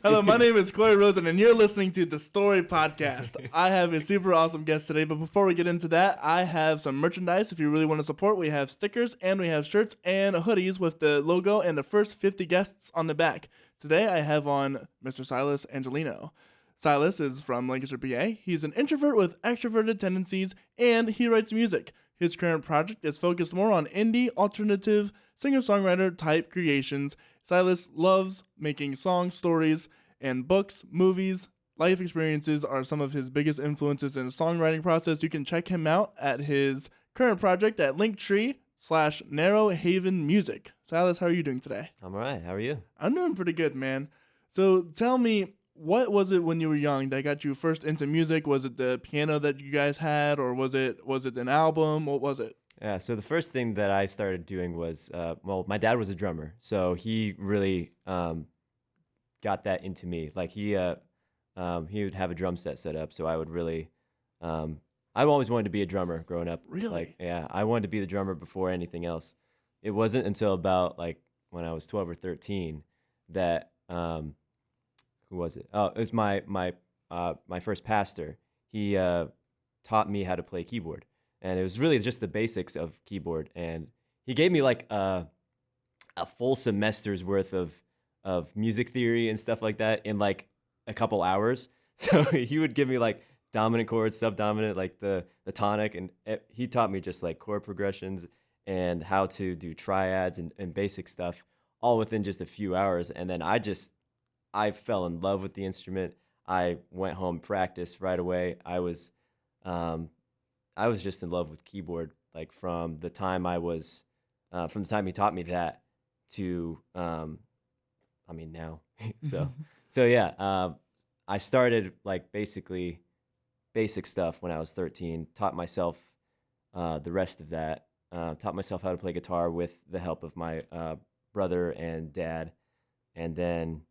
Hello, my name is Corey Rosen, and you're listening to the Story Podcast. I have a super awesome guest today, but before we get into that, I have some merchandise. If you really want to support, we have stickers, and we have shirts and hoodies with the logo and the first 50 guests on the back. Today, I have on Mr. Silas Angelino. Silas is from Lancaster, PA. He's an introvert with extroverted tendencies, and he writes music. His current project is focused more on indie, alternative, singer-songwriter-type creations. Silas loves making songs, stories, and books, movies. Life experiences are some of his biggest influences in the songwriting process. You can check him out at his current project at Linktree/Narrow Haven Music. Silas, how are you doing today? I'm all right. How are you? I'm doing pretty good, man. So tell me, what was it when you were young that got you first into music? Was it the piano that you guys had, or was it an album? What was it? Yeah, so the first thing that I started doing was, my dad was a drummer, so he really got that into me. Like he would have a drum set up, so I would really, I always wanted to be a drummer growing up. Really? Like, yeah, I wanted to be the drummer before anything else. It wasn't until about like when I was 12 or 13 that, who was it? Oh, it was my first pastor. He taught me how to play keyboard. And it was really just the basics of keyboard. And he gave me like a full semester's worth of music theory and stuff like that in like a couple hours. So he would give me like dominant chords, subdominant, like the tonic. And he taught me just like chord progressions and how to do triads and basic stuff all within just a few hours. And then I fell in love with the instrument. I went home, practiced right away. I was just in love with keyboard, like from the time he taught me that to, now. so yeah, I started like basically basic stuff when I was 13, taught myself the rest of that, taught myself how to play guitar with the help of my brother and dad. And then,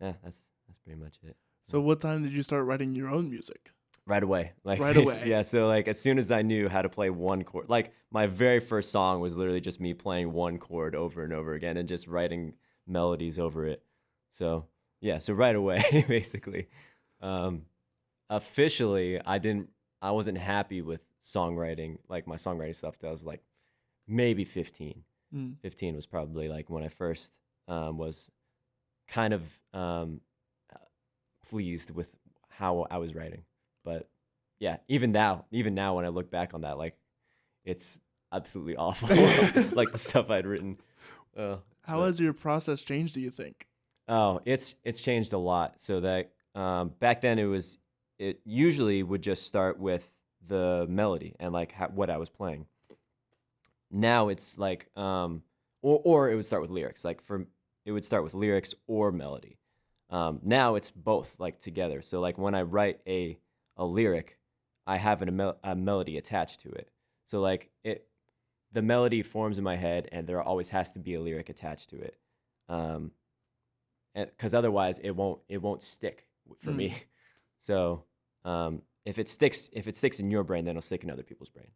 yeah, that's pretty much it. So what time did you start writing your own music? Right away. Right away. Yeah, so like as soon as I knew how to play one chord, like my very first song was literally just me playing one chord over and over again and just writing melodies over it. So yeah, so right away, basically. Officially, I wasn't happy with songwriting, like my songwriting stuff. That was like maybe 15. 15 was probably like when I first was kind of pleased with how I was writing. But yeah, even now when I look back on that, like it's absolutely awful, like the stuff I'd written. How has your process changed, do you think? Oh, it's changed a lot. So that back then it usually would just start with the melody and like what I was playing. Now it's like or it would start with lyrics. It would start with lyrics or melody. Now it's both like together. So like when I write a lyric, I have a melody attached to it. So like the melody forms in my head, and there always has to be a lyric attached to it, because otherwise it won't stick for me. So if it sticks in your brain, then it'll stick in other people's brain.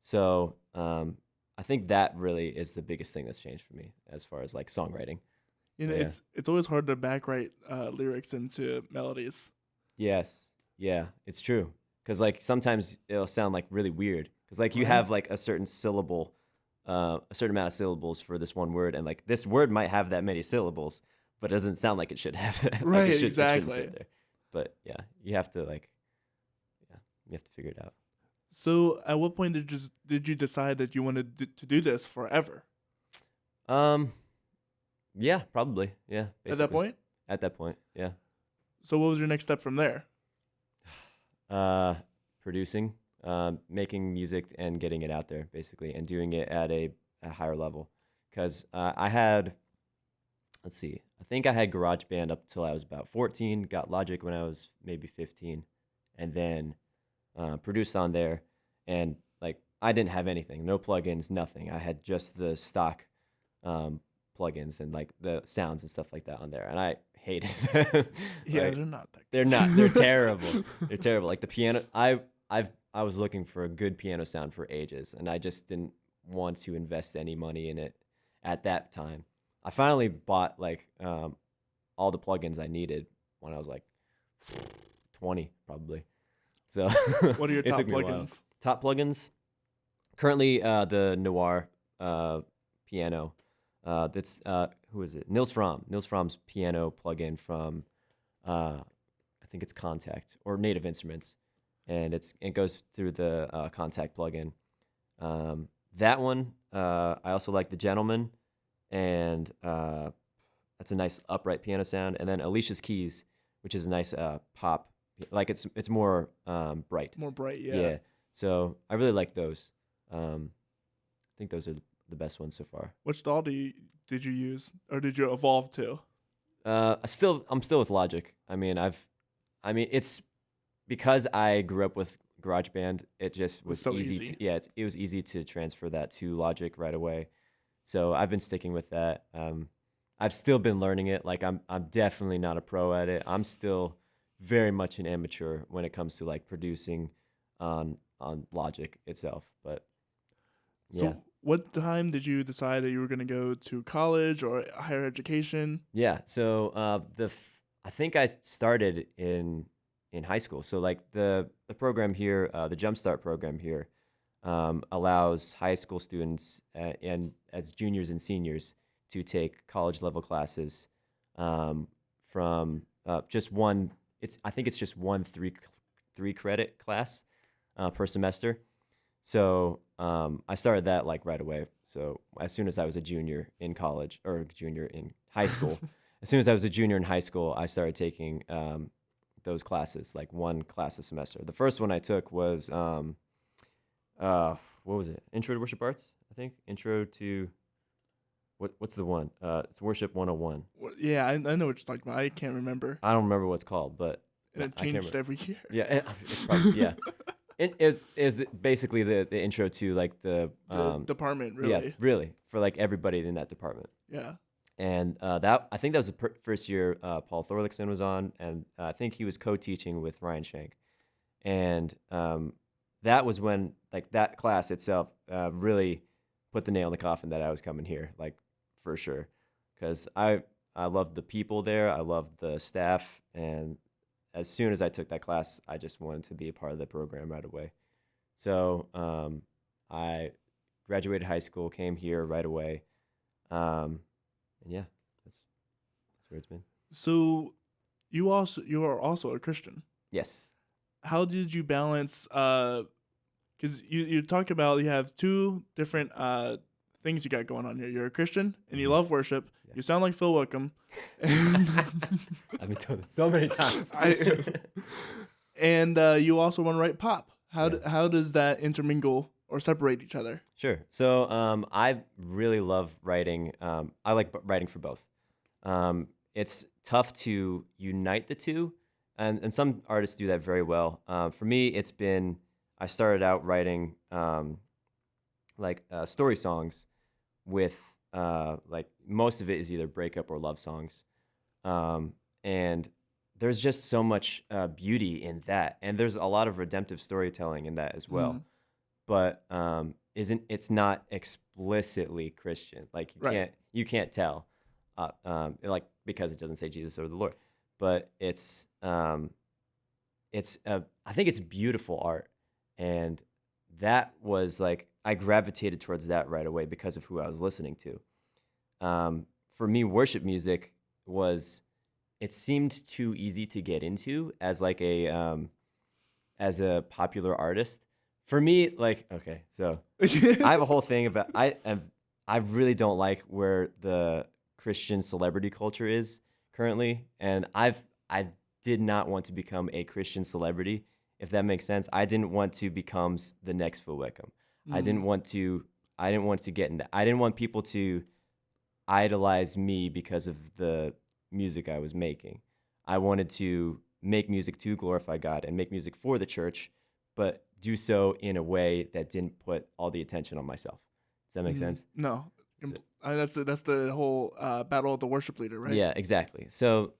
So I think that really is the biggest thing that's changed for me as far as like songwriting. You know, Yeah. it's always hard to backwrite lyrics into melodies. Yes. Yeah, it's true. Because like sometimes it'll sound like really weird. Because like you have like a certain syllable, a certain amount of syllables for this one word, and like this word might have that many syllables, but it doesn't sound like it should have. Right, it shouldn't exactly. fit there. But yeah, you have to figure it out. So at what point did you decide that you wanted to do this forever? Yeah, probably. Yeah. Basically. At that point? At that point, yeah. So what was your next step from there? Producing, making music and getting it out there, basically, and doing it at a higher level. Because I had, I think I had GarageBand up till I was about 14, got Logic when I was maybe 15, and then produced on there. And like I didn't have anything, no plugins, nothing. I had just the stock plugins and like the sounds and stuff like that on there, and I hated them. Yeah, Like, they're not that good. they're not. They're terrible. They're terrible. Like the piano, I was looking for a good piano sound for ages, and I just didn't want to invest any money in it at that time. I finally bought like all the plugins I needed when I was like 20 probably. So What are your it top took me a while. plugins? Top plugins currently the Noir piano. That's who is it? Nils Fromm's piano plugin from I think it's Contact or Native Instruments, and it goes through the Contact plugin. That one I also like the Gentleman, and that's a nice upright piano sound. And then Alicia's Keys, which is a nice pop, like it's more bright. More bright, yeah. Yeah. So I really like those. I think those are the best ones so far. Which DAW did you use, or did you evolve to? I'm still with Logic. I mean, it's because I grew up with GarageBand. It just was so easy. easy. It was easy to transfer that to Logic right away. So I've been sticking with that. I've still been learning it. Like I'm definitely not a pro at it. I'm still very much an amateur when it comes to like producing on Logic itself. But yeah. So what time did you decide that you were going to go to college or higher education? Yeah. So I think I started in high school. So like the program here, the Jumpstart program here, allows high school students and as juniors and seniors to take college level classes from just one. I think it's just one three credit class per semester. So I started that like right away. So as soon as I was a junior in college or junior in high school, as soon as I was a junior in high school, I started taking those classes, like one class a semester. The first one I took was what was it? Intro to Worship Arts, I think. Intro to what's the one? It's Worship 101. Yeah, I know what you're talking about. I can't remember. I don't remember what it's called, but And it changed every year. Yeah, it's probably, yeah. It is basically the intro to like the department, really. Yeah, really, for like everybody in that department. Yeah. And that I think that was the first year Paul Thorlickson was on, and I think he was co-teaching with Ryan Shank. And that was when like that class itself really put the nail in the coffin that I was coming here, like for sure, because I loved the people there, I loved the staff, and as soon as I took that class, I just wanted to be a part of the program right away. So I graduated high school, came here right away, and yeah, that's where it's been. So you are also a Christian. Yes. How did you balance? Because you talk about you have two different things you got going on here. You're a Christian and you love worship. Yeah. You sound like Phil Wickham. I've been told this so many times. And you also want to write pop. How does that intermingle or separate each other? Sure. So I really love writing. I like writing for both. It's tough to unite the two, and some artists do that very well. For me, I started out writing story songs with like most of it is either breakup or love songs. And there's just so much beauty in that, and there's a lot of redemptive storytelling in that as well. Mm. But it's not explicitly Christian. Like you can't tell, like because it doesn't say Jesus or the Lord. But I think it's beautiful art, and that was like I gravitated towards that right away because of who I was listening to. For me, worship music it seemed too easy to get into as like as a popular artist. For me, like, okay, so I have a whole thing about I really don't like where the Christian celebrity culture is currently, and I did not want to become a Christian celebrity, if that makes sense. I didn't want to become the next Phil Wickham. Mm. I didn't want to get in that. I didn't want people to idolize me because of the music I was making. I wanted to make music to glorify God and make music for the church, but do so in a way that didn't put all the attention on myself. Does that make sense? No. That's the whole battle of the worship leader, right? Yeah, exactly. So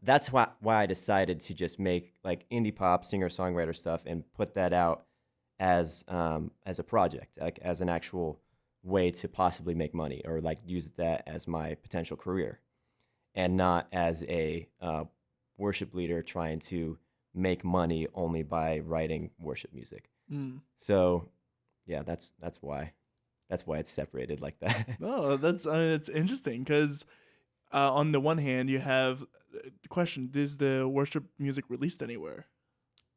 that's why I decided to just make like indie pop, singer-songwriter stuff and put that out as a project, like as an actual way to possibly make money or like use that as my potential career. and not as a worship leader trying to make money only by writing worship music. So yeah, that's why it's separated like that. No, that's interesting because on the one hand, you have the question: is the worship music released anywhere?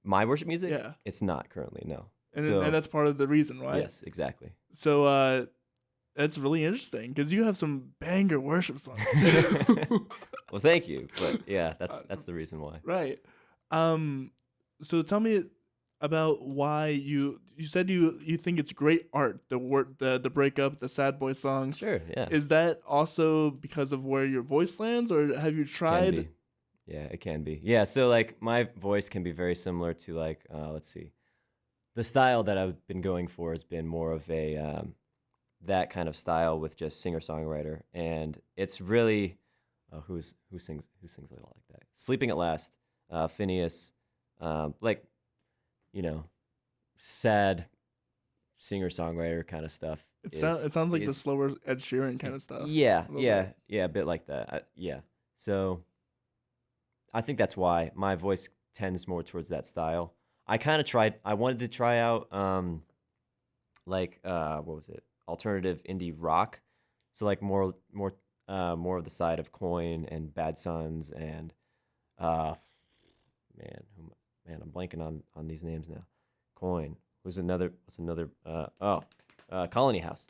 My worship music? Yeah, It's not currently, no. and that's part of the reason, right? Yes, exactly. So that's really interesting because you have some banger worship songs. Well, thank you, but yeah, that's the reason why. Right. So tell me about why you said you think it's great art, the breakup, the sad boy songs. Sure, yeah. Is that also because of where your voice lands, or have you Can tried? be. Yeah, it can be. Yeah, so like my voice can be very similar to like let's see. The style that I've been going for has been more of a that kind of style with just singer-songwriter, and it's really who sings a lot like that. Sleeping at Last, Phineas, like sad singer-songwriter kind of stuff. It sounds like the slower Ed Sheeran kind of stuff. Yeah, a little yeah, bit. yeah, a bit like that. Yeah, so I think that's why my voice tends more towards that style. I wanted to try out what was it? Alternative indie rock. So like more of the side of Coin and Bad Sons and I'm blanking on these names now. Coin. What's another Colony House.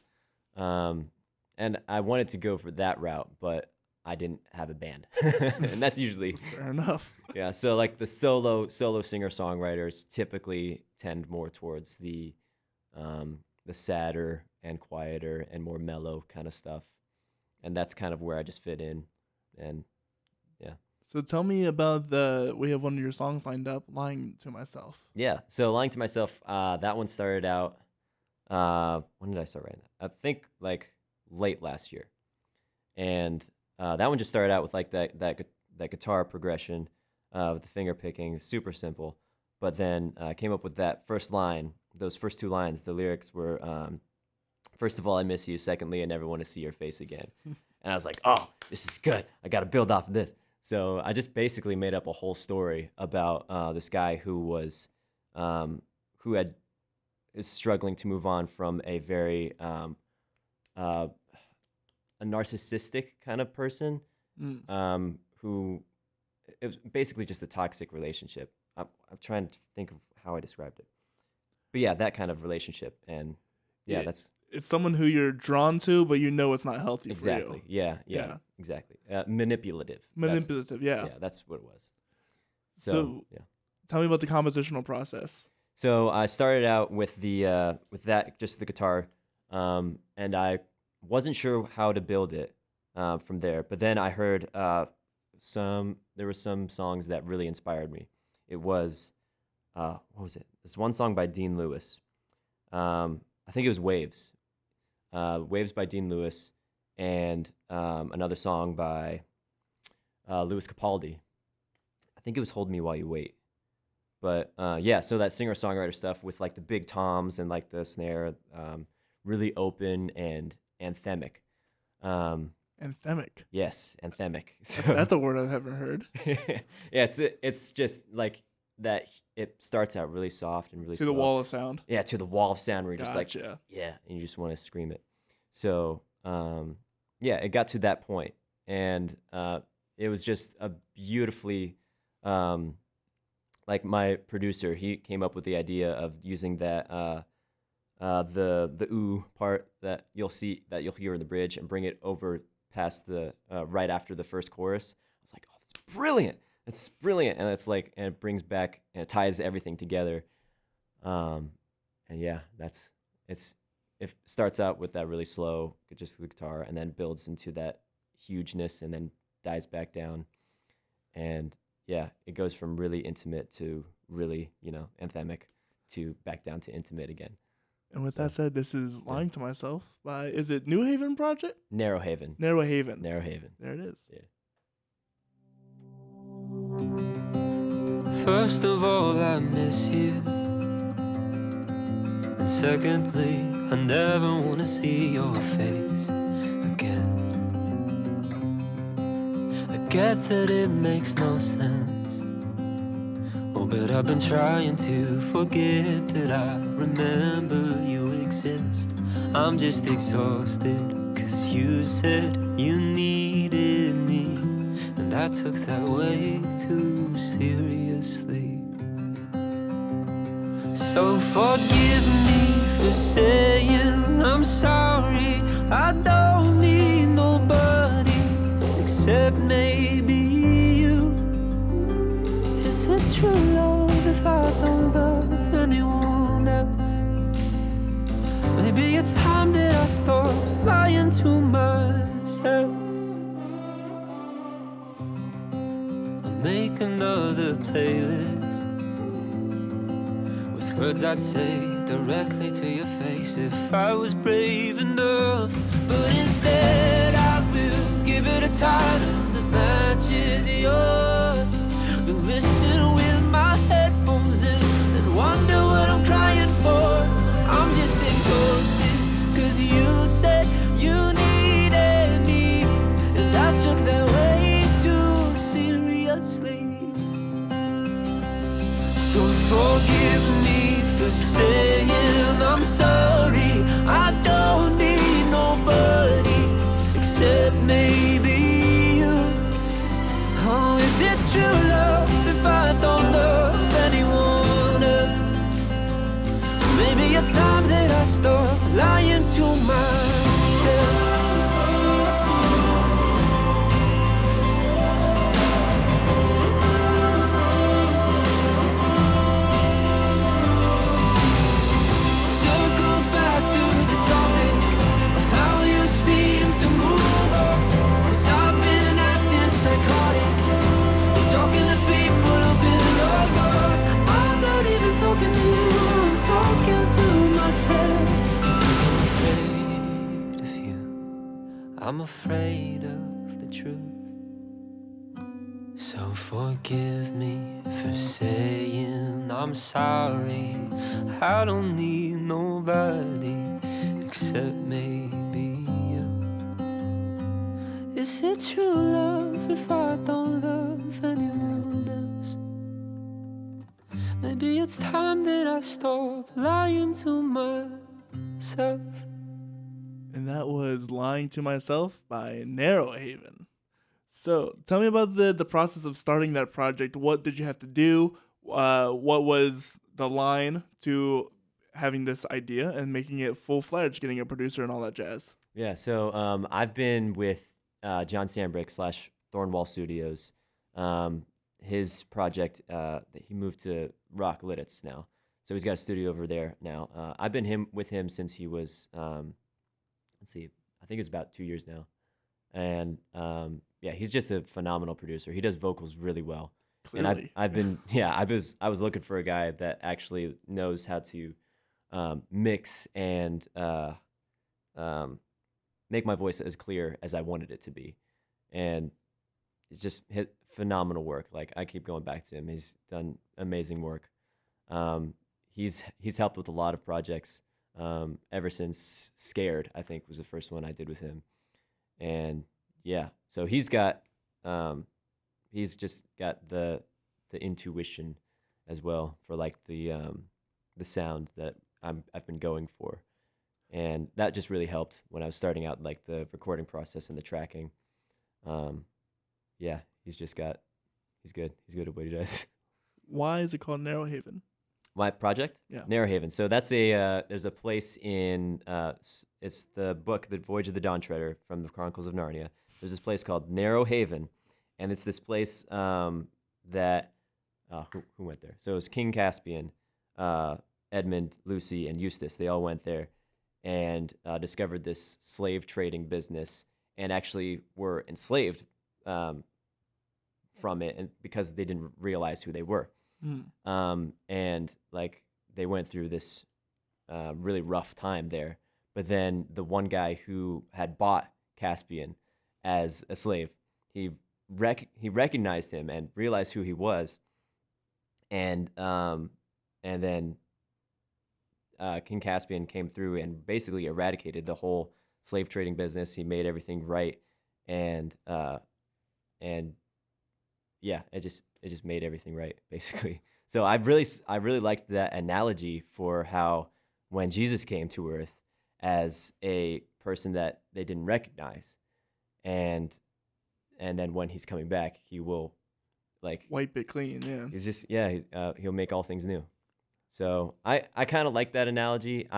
And I wanted to go for that route, but I didn't have a band. And that's usually Fair enough. yeah, so like the solo singer-songwriters typically tend more towards the sadder and quieter and more mellow kind of stuff. And that's kind of where I just fit in. And yeah. So tell me about we have one of your songs lined up, Lying to Myself. Yeah, so Lying to Myself, that one started out, when did I start writing that? I think like late last year. And that one just started out with like that guitar progression with the finger picking, super simple. But then I came up with that first line, those first two lines. The lyrics were, first of all, I miss you. Secondly, I never want to see your face again. And I was like, oh, this is good. I got to build off of this. So I just basically made up a whole story about this guy who is struggling to move on from a very a narcissistic kind of person who it was basically just a toxic relationship. I'm trying to think of how I described it. But yeah, that kind of relationship. And yeah, it's someone who you're drawn to, but you know it's not healthy exactly. for you. Yeah, exactly. Manipulative. Manipulative, yeah. Yeah, that's what it was. So yeah. Tell me about the compositional process. So I started out with just the guitar, and I wasn't sure how to build it from there. But then I heard there were some songs that really inspired me. It was what was it? This one song by Dean Lewis. I think it was Waves. Waves by Dean Lewis, and another song by Louis Capaldi. I think it was Hold Me While You Wait. But yeah, so that singer-songwriter stuff with like the big toms and like the snare, really open and anthemic. Anthemic. Yes, anthemic. So that's a word I haven't heard. yeah, it's just like that. It starts out really soft and really to slow. the wall of sound. Yeah, to the wall of sound where you're Gotcha. just like, yeah, and you just want to scream it. So yeah, it got to that point, and it was just a beautifully. Like my producer, he came up with the idea of using that the ooh part that you'll hear in the bridge and bring it over past the right after the first chorus. I was like, oh, that's brilliant! That's brilliant, and it's like, and it brings back and it ties everything together. And yeah, it starts out with that really slow, just the guitar, and then builds into that hugeness, and then dies back down, and yeah, it goes from really intimate to really, anthemic to back down to intimate again. And with that said, this is Lying to Myself by, is it New Haven Project? Narrow Haven. Narrow Haven. Narrow Haven. There it is. Yeah. First of all, I miss you. And secondly, I never want to see your face again. I get that it makes no sense. Oh, but I've been trying to forget that I remember you exist. I'm just exhausted, 'cause you said you needed me, and I took that way too seriously. So forgive me for saying I'm sorry. I don't need nobody except maybe you. Is it true love if I don't love anyone else? Maybe it's time that I stop lying to myself. I'll make another playlist with words I'd say directly to your face if I was brave enough. But instead I will give it a title that matches yours. Then listen with my headphones in and wonder what I'm crying for. I'm just exhausted, 'cause you said you needed me, and I took that way too seriously. So forgive me for saying I'm sorry. I don't need nobody except maybe you. Oh, is it true love if I don't love anyone else? Maybe it's time that I stop lying to myself. Circle back to the topic of how you seem to move on, 'cause I've been acting psychotic and talking to people who've been over. I'm not even talking to you, I'm talking to myself. 'Cause I'm afraid of you, I'm afraid of the truth. So forgive me for saying I'm sorry. I don't need nobody except maybe you. Is it true love if I don't love anyone else? Maybe it's time that I stop lying to myself. And that was Lying to Myself by Narrow Haven. So tell me about the process of starting that project. What did you have to do? What was the line to having this idea and making it full-fledged, getting a producer and all that jazz? Yeah, so I've been with John Sandbrick / Thornwall Studios. His project, he moved to Rock Lidditz now, so he's got a studio over there now. I've been with him since he was, let's see, I think it's about 2 years now, and yeah, he's just a phenomenal producer. He does vocals really well. Clearly. And I've been, yeah, I was looking for a guy that actually knows how to mix and make my voice as clear as I wanted it to be. And it's just phenomenal work. Like, I keep going back to him. He's done amazing work. He's helped with a lot of projects ever since Scared, I think, was the first one I did with him. And yeah, so he's just got the intuition as well for like the sound that I've been going for, and that just really helped when I was starting out, like the recording process and the tracking. Yeah, he's good. He's good at what he does. Why is it called Narrow Haven? My project? Yeah. Narrow Haven. So that's there's a place in, it's the book, The Voyage of the Dawn Treader from the Chronicles of Narnia. There's this place called Narrow Haven, and it's this place that, who went there? So it was King Caspian, Edmund, Lucy, and Eustace. They all went there and discovered this slave trading business and actually were enslaved from it, and because they didn't realize who they were. And like they went through this really rough time there. But then the one guy who had bought Caspian as a slave, he recognized him and realized who he was, and then King Caspian came through and basically eradicated the whole slave trading business. He made everything right, and yeah, it just made everything right, basically. So I really liked that analogy for how when Jesus came to earth as a person that they didn't recognize, and then when he's coming back, he will like Wipe it clean, yeah. he's just he'll make all things new. So I kind of like that analogy.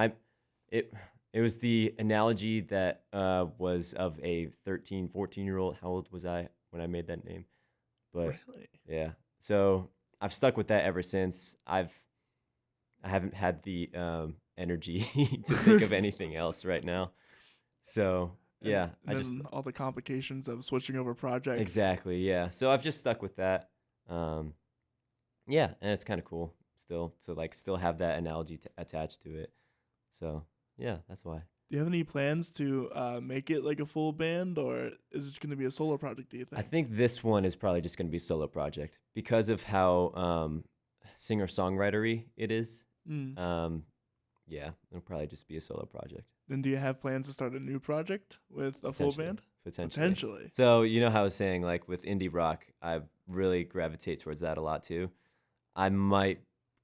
It was the analogy that was of a 13, 14-year-old. How old was I when I made that name? But Really? yeah. So I've stuck with that ever since. I haven't had the energy to think of anything else right now. So yeah, And then all the complications of switching over projects. exactly, yeah. So I've just stuck with that. Yeah, and it's kind of cool still to still have that analogy attached to it. So yeah, that's why. Do you have any plans to make it like a full band, or is it going to be a solo project, do you think? I think this one is probably just going to be a solo project because of how singer-songwritery it is. Yeah, it'll probably just be a solo project. Then do you have plans to start a new project with a full band? Potentially. So you know how I was saying, like with indie rock, I really gravitate towards that a lot too. I might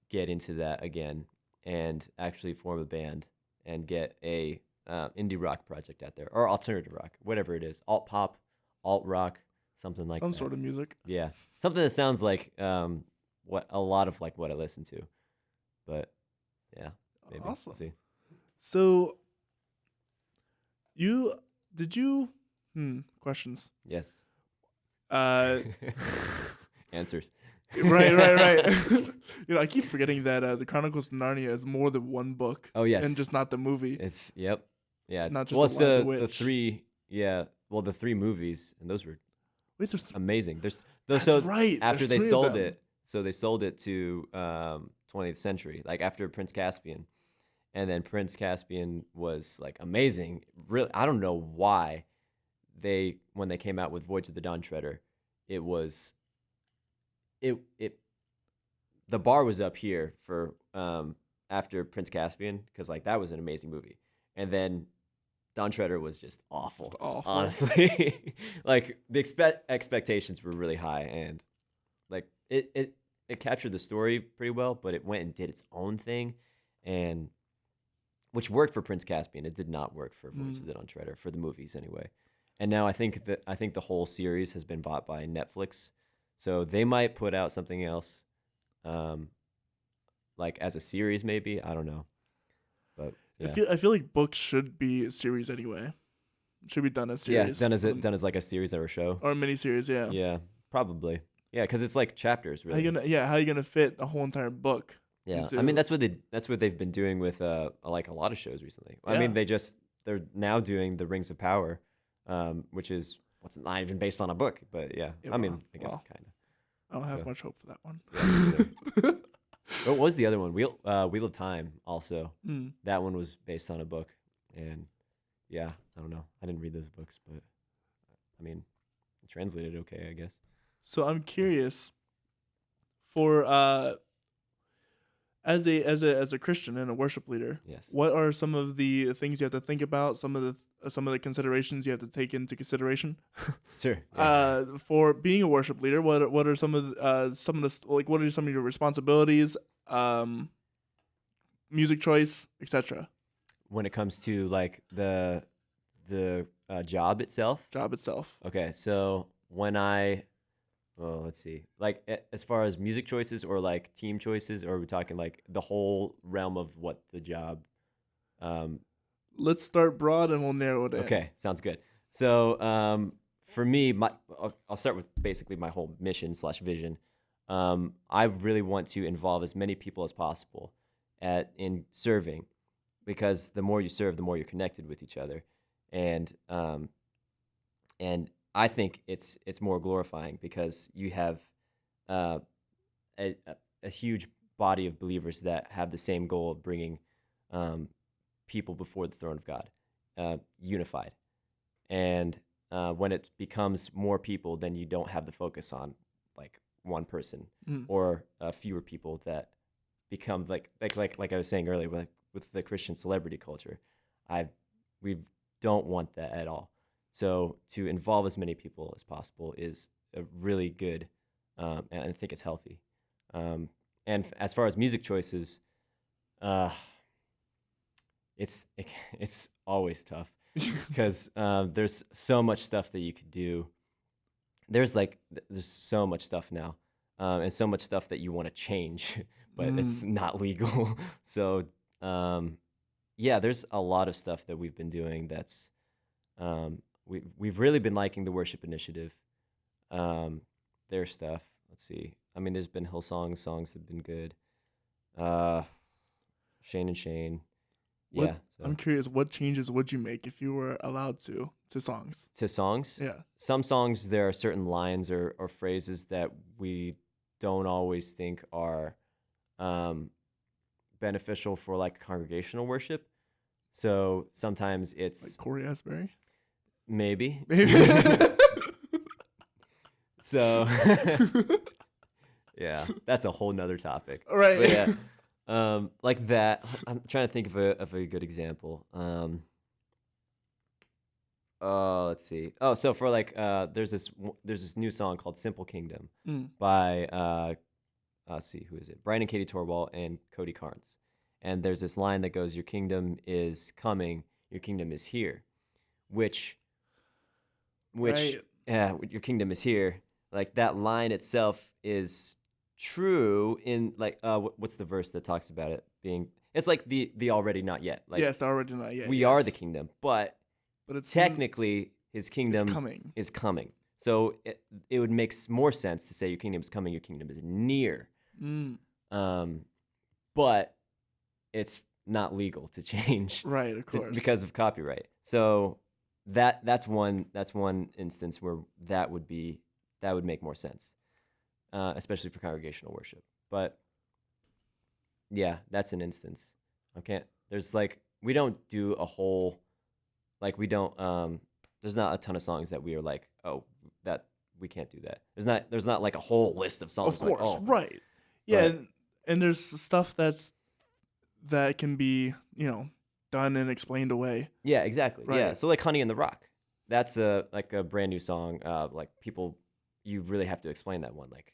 get into that again and actually form a band and get a indie rock project out there, or alternative rock, whatever it is, alt pop, alt rock, something like Some that. sort of music. Yeah, something that sounds like what a lot of like what I listen to. But yeah, maybe. Awesome. We'll see. So questions. Yes. Uh, Answers. right. I keep forgetting that the Chronicles of Narnia is more than one book. Oh yes. And just not the movie. It's yep. Yeah. It's, Not just well, The it's Lion, the the Witch. three. Yeah. Well, the three movies, and those were Wait, there's amazing. That's so right. after There's they three of sold them. it, so they sold it to 20th Century, like after Prince Caspian, and then Prince Caspian was like amazing. Really, I don't know why when they came out with Voyage of the Dawn Treader, it was the bar was up here for after Prince Caspian, because like that was an amazing movie, and then Dawn Treader was just awful. Just awful. Honestly. Like the expectations were really high, and like it captured the story pretty well, but it went and did its own thing, and which worked for Prince Caspian. It did not work for Voyage of the Dawn Treader, for the movies anyway. And now I think the whole series has been bought by Netflix, so they might put out something else, like as a series maybe. I don't know, but yeah. I feel like books should be a series anyway. Should be done as series. Yeah, done as like a series or a show. Or a miniseries, yeah. Yeah, probably. Yeah, because it's like chapters, really. How are you gonna fit a whole entire book? Yeah, into- I mean that's what they've been doing with like a lot of shows recently. I mean they're now doing the Rings of Power, which is what's not even based on a book, but yeah. I mean, I guess kind of. I don't have much hope for that one. Yeah, what was the other one? Wheel of Time also. That one was based on a book, and yeah, I don't know. I didn't read those books, but I mean, it translated okay, I guess. So I'm curious, for as a Christian and a worship leader, Yes. what are some of the things you have to think about? Some of the considerations you have to take into consideration. Sure. Yeah. For being a worship leader, what are some of what are some of your responsibilities? Music choice, etc. When it comes to like the job itself. Job itself. Okay, so let's see, like as far as music choices or like team choices, or are we talking like the whole realm of what the job? Let's start broad and we'll narrow it in. Okay, sounds good. So for me, I'll start with basically my whole mission / vision. I really want to involve as many people as possible in serving, because the more you serve, the more you're connected with each other, and I think it's more glorifying because you have a huge body of believers that have the same goal of bringing people before the throne of God, unified. And when it becomes more people, then you don't have the focus on like one person or fewer people that become like I was saying earlier with the Christian celebrity culture. We don't want that at all. So to involve as many people as possible is a really good and I think it's healthy. As far as music choices, it's always tough because there's so much stuff that you could do. There's so much stuff now, and so much stuff that you want to change, but it's not legal. So yeah, there's a lot of stuff that we've been doing that's we've really been liking the worship initiative. Their stuff. Let's see. I mean, there's been Hillsong songs that have been good. Shane and Shane. Yeah. So. I'm curious, what changes would you make if you were allowed to songs? To songs? Yeah. Some songs, there are certain lines or phrases that we don't always think are beneficial for like congregational worship. So sometimes it's like Corey Asbury? Maybe. So yeah, that's a whole nother topic. Right. But yeah. Like that. I'm trying to think of a good example. Let's see. Oh, so for like there's this new song called Simple Kingdom by let's see, who is it? Brian and Katie Torwalt and Cody Carnes. And there's this line that goes, "Your kingdom is coming, your kingdom is here," which right. yeah, your kingdom is here. Like that line itself is true in like what's the verse that talks about it being? It's like the already not yet. Like yes, the already not yet. We are the kingdom, but it's technically his kingdom is coming. So it would make more sense to say your kingdom is coming, your kingdom is near. But it's not legal to change, right? Of course, because of copyright. So that's one instance where that would make more sense, especially for congregational worship. But yeah, that's an instance. There's like we don't do a whole like we don't. There's not a ton of songs that we are like, oh, that we can't do that. There's not like a whole list of songs. Of course, like, oh. right? Yeah, and there's stuff that can be done and explained away. Yeah, exactly. Right. Yeah, so like "Honey in the Rock," that's a brand new song. Like people, you really have to explain that one. Like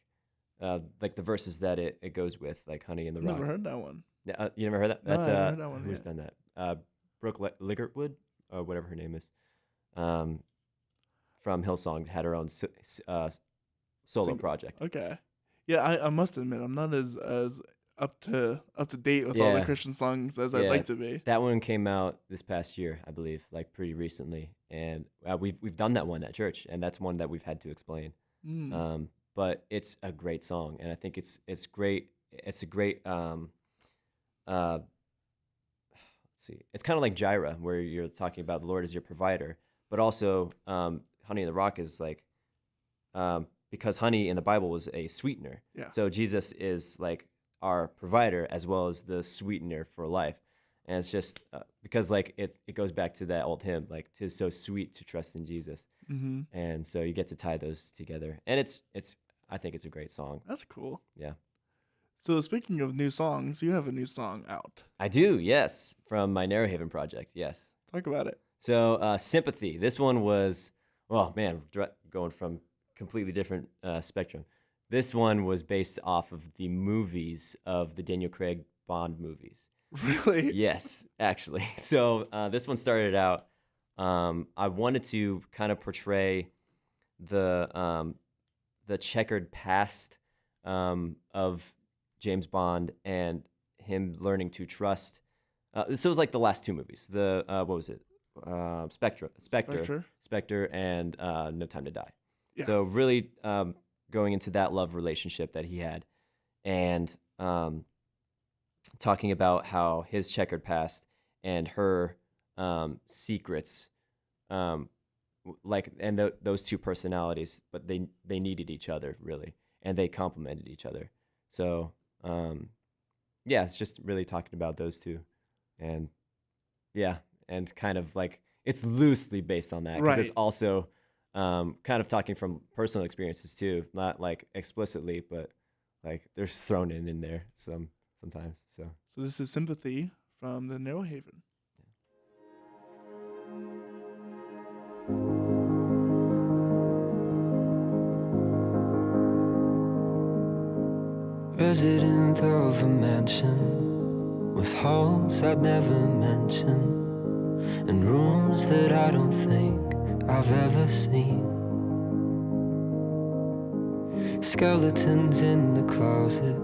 the verses that it goes with, like "Honey in the Rock." Never heard that one. You never heard that? That's no, I heard that one who's done that? Brooke Ligertwood, or whatever her name is, from Hillsong, had her own solo project. Okay. Yeah, I must admit I'm not as up to date with all the Christian songs as I'd like to be. That one came out this past year, I believe, like pretty recently, and we've done that one at church, and that's one that we've had to explain. But it's a great song, and I think it's great. It's a great let's see. It's kind of like Jireh, where you're talking about the Lord as your provider, but also "Honey in the Rock" is like because honey in the Bible was a sweetener. Yeah. So Jesus is like our provider as well as the sweetener for life. And it's just because like it goes back to that old hymn, like "'Tis so sweet to trust in Jesus." Mm-hmm. And so you get to tie those together. And I think it's a great song. That's cool. Yeah. So speaking of new songs, you have a new song out. I do, yes, from my Narrow Haven project, yes. Talk about it. So Sympathy. This one was, well, man, going from completely different spectrum. This one was based off of the movies of the Daniel Craig Bond movies. Really? Yes, actually. So this one started out, I wanted to kind of portray the checkered past of James Bond and him learning to trust. So it was like the last two movies. The what was it? Spectre, and No Time to Die. Yeah. So really going into that love relationship that he had, and talking about how his checkered past and her secrets, those two personalities, but they needed each other really, and they complemented each other. So it's just really talking about those two, and and kind of like it's loosely based on that because it's also kind of talking from personal experiences too, not like explicitly, but like there's thrown in there sometimes. So this is Sympathy from the Narrow Haven. resident of a mansion with halls I'd never mention and rooms that I don't think I've ever seen. Skeletons in the closet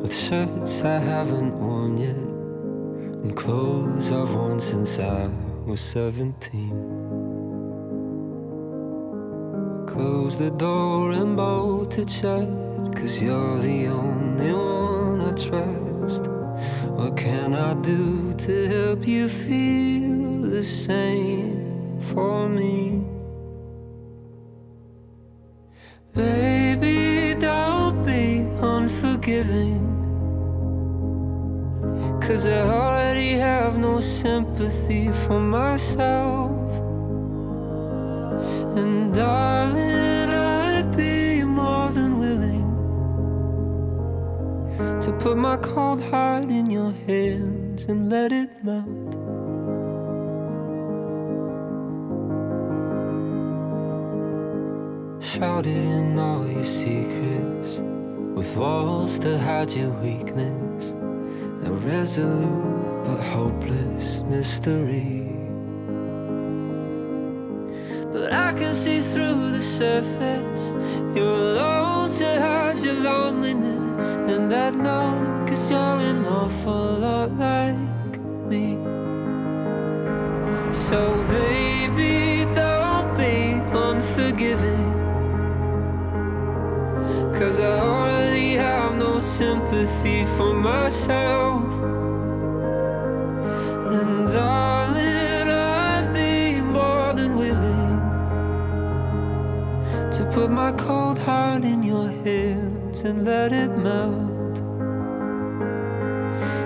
with shirts I haven't worn yet and clothes I've worn since I was 17. Close the door and bolt it shut, 'cause you're the only one I trust. What can I do to help you feel the same for me? Baby, don't be unforgiving, 'cause I already have no sympathy for myself. And darling, I'd be more than willing to put my cold heart in your hands and let it melt. Shrouded in all your secrets, with walls to hide your weakness, a resolute but hopeless mystery. But I can see through the surface, you're alone to hide your loneliness. And I know, 'cause you're an awful lot like me. So baby, don't be unforgiving, 'cause I already have no sympathy for myself. And darling, I'd be more than willing to put my cold heart in your hands and let it melt.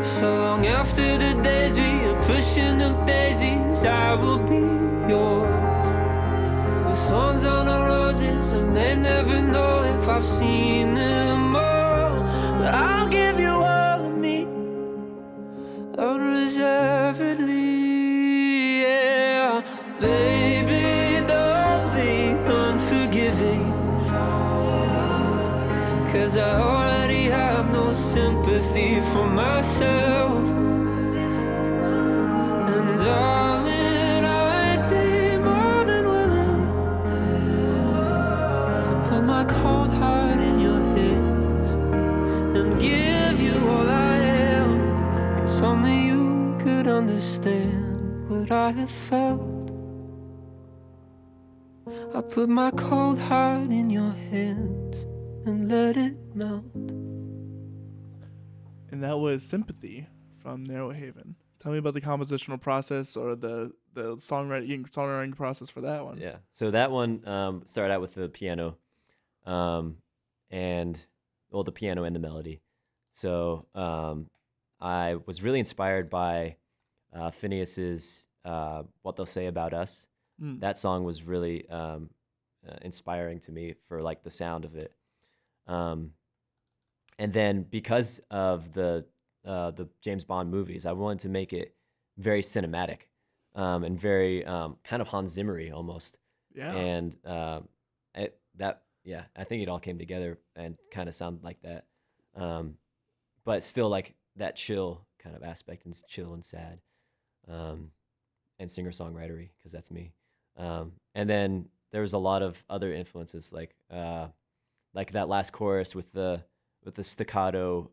So long after the days we are pushing up daisies, I will be yours. The thorns on the roses, I may never know if I've seen them all, but I'll give you all of me, unreservedly, yeah. Baby, don't be unforgiving, 'cause I already have no sympathy for myself. And darling, I'd be more than willing to put my cold heart in your hands and give you all I am, 'cause only you could understand what I have felt. I put my cold heart in your hands and let it melt. And that was Sympathy from Narrow Haven. Tell me about the compositional process or the songwriting process for that one. Yeah. So that one started out with the piano, and the piano and the melody. So I was really inspired by Phineas's "What They'll Say About Us." That song was really inspiring to me for like the sound of it. And then because of the James Bond movies, I wanted to make it very cinematic and very kind of Hans Zimmer-y almost. Yeah. And I think it all came together and kind of sounded like that. But still like that chill kind of aspect, and chill and sad, and singer-songwritery, because that's me. And then there was a lot of other influences, like that last chorus with the staccato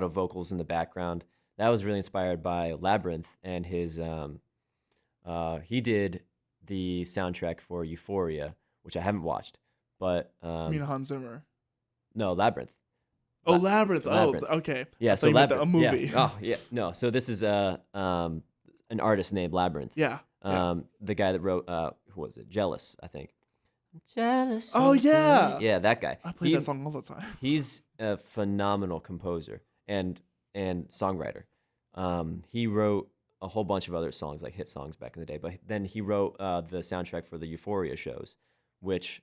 vocals in the background. That was really inspired by Labyrinth and his. He did the soundtrack for Euphoria, which I haven't watched, but You mean Hans Zimmer? no, Labyrinth. Oh, Labyrinth. Labyrinth. Oh, okay. Yeah, so Labyrinth, a movie. Yeah. Oh, yeah. No, so this is an artist named Labyrinth. Yeah. The guy that wrote who was it? Jealous, I think. Jealous. Oh yeah. Yeah, that guy. I play that song all the time. He's a phenomenal composer and songwriter. He wrote a whole bunch of other songs, like hit songs back in the day. But then he wrote the soundtrack for the Euphoria shows, which,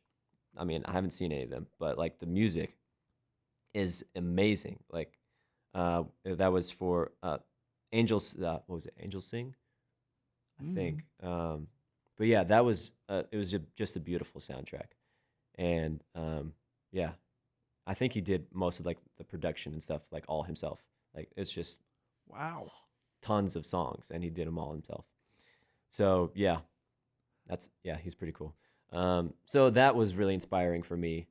I mean, I haven't seen any of them, but like the music is amazing. Like that was for Angels. What was it? Angels Sing, I think. But yeah, that was it was just a beautiful soundtrack, and yeah, I think he did most of like the production and stuff like all himself. Like it's just Wow. tons of songs, and he did them all himself. So yeah, he's pretty cool. So that was really inspiring for me.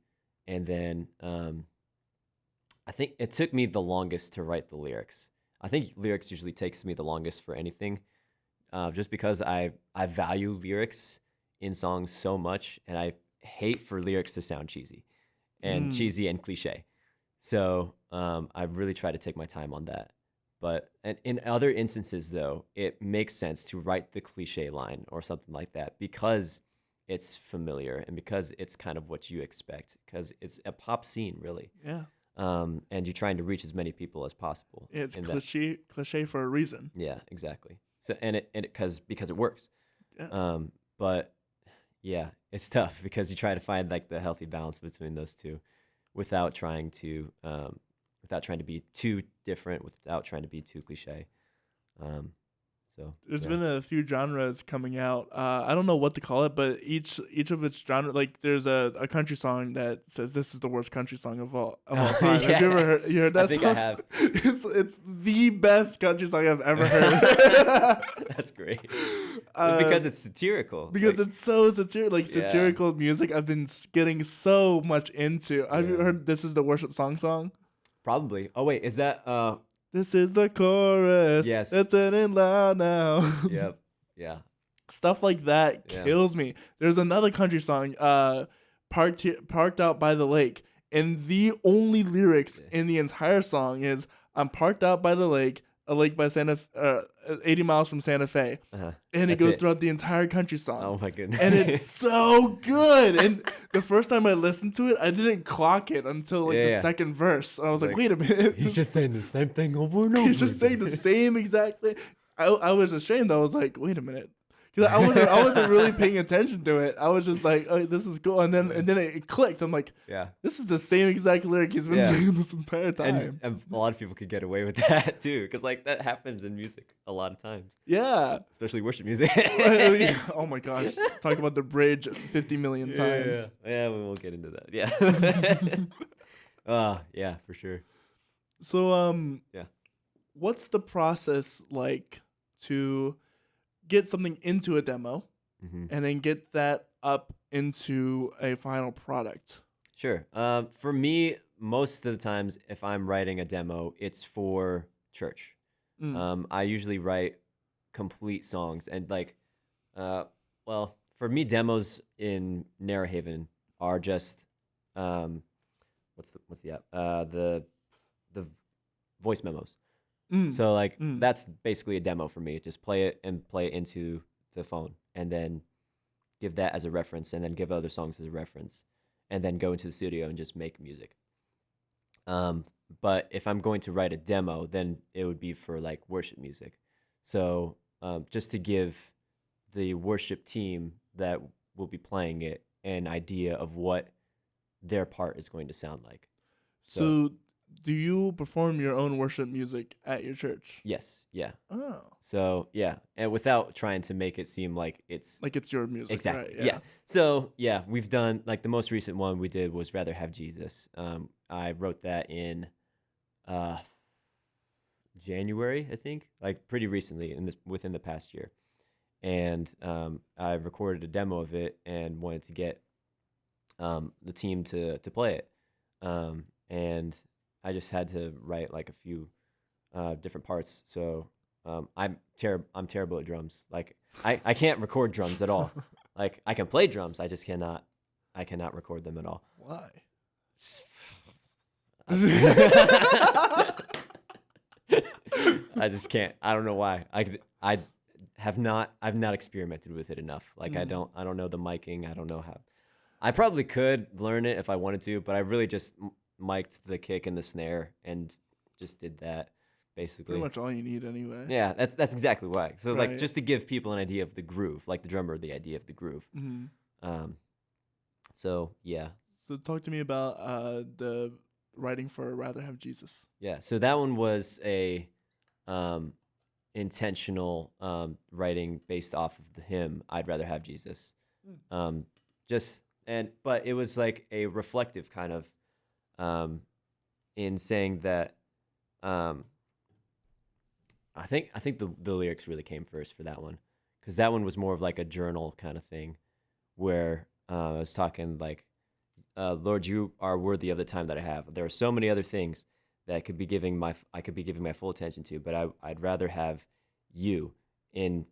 And then I think it took me the longest to write the lyrics. I think lyrics usually takes me the longest for anything, just because I value lyrics in songs so much, and I hate for lyrics to sound cheesy and cliche. So I really try to take my time on that. But in other instances, though, it makes sense to write the cliche line or something like that because it's familiar and because it's kind of what you expect, because it's a pop scene, really. Yeah. And you're trying to reach as many people as possible. It's cliche for a reason. Yeah, exactly. So because it works. Yes. But yeah, it's tough because you try to find like the healthy balance between those two, without trying to be too different, without trying to be too cliche. So There's yeah. been a few genres coming out. I don't know what to call it, but each of its genre, like there's a country song that says this is the worst country song of all time. Yes. Have you ever heard that I think song? I have. It's the best country song I've ever heard. That's great. Because it's satirical. Because Like, it's so satirical, Yeah. satirical music. I've been getting so much into. Have you Yeah. heard "This Is the Worship Song"? probably. Oh wait, is that This is the chorus. Yes. It's in loud now. Yep. Yeah. Stuff like that Yeah. kills me. There's another country song, parked out by the lake, and the only lyrics in the entire song is "I'm parked out by the lake, a lake by 80 miles from Santa Fe," Uh-huh. and it That's goes it. throughout the entire country song. Oh my goodness. And it's so good. And the first time I listened to it, I didn't clock it until the Yeah. second verse. And I was like, Like, wait a minute. He's just saying the same thing over and over. He's just saying the same exact thing. I was ashamed. I was like, wait a minute. Because I wasn't really paying attention to it. I was just like, oh, this is cool. And then it clicked. I'm like, Yeah. this is the same exact lyric he's been Yeah. saying this entire time. And a lot of people could get away with that too, because like that happens in music a lot of times, Yeah. especially worship music. Oh my gosh. Talk about the bridge 50 million times. Yeah, we won't get into that. Yeah. Yeah, for sure. So Yeah. what's the process like to get something into a demo Mm-hmm. and then get that up into a final product? Sure. For me, most of the times, if I'm writing a demo, it's for church. I usually write complete songs, and like, well, for me, demos in Narrow Haven are just, what's the app? The voice memos. So like that's basically a demo for me. Just play it into the phone, and then give that as a reference, and then give other songs as a reference, and then go into the studio and just make music. But if I'm going to write a demo, then it would be for like worship music. So just to give the worship team that will be playing it an idea of what their part is going to sound like. So do you perform your own worship music at your church? Yes, yeah. Oh. So yeah, and without trying to make it seem like it's Like it's your music. exactly, Right? yeah. So yeah, we've done like the most recent one we did was "Rather Have Jesus." I wrote that in January, I think, like pretty recently within the past year, and I recorded a demo of it and wanted to get the team to play it, and I just had to write like a few different parts. So I'm terrible at drums. Like I can't record drums at all. Like I can play drums, I cannot record them at all. Why? I just can't. I don't know why. I've not experimented with it enough. Like I don't know the miking. I don't know how. I probably could learn it if I wanted to, but I really just mic'd the kick and the snare and just did that basically. Pretty much all you need anyway. Yeah, that's exactly why. So Right. like just to give people an idea of the groove, like the drummer, the idea of the groove. So yeah. So talk to me about the writing for "Rather Have Jesus." Yeah, so that one was a intentional writing based off of the hymn "I'd Rather Have Jesus." But it was like a reflective kind of in saying that I think the lyrics really came first for that one, because that one was more of like a journal kind of thing, where I was talking like, Lord, you are worthy of the time that I have. There are so many other things that I could be giving my full attention to, but I'd rather have you in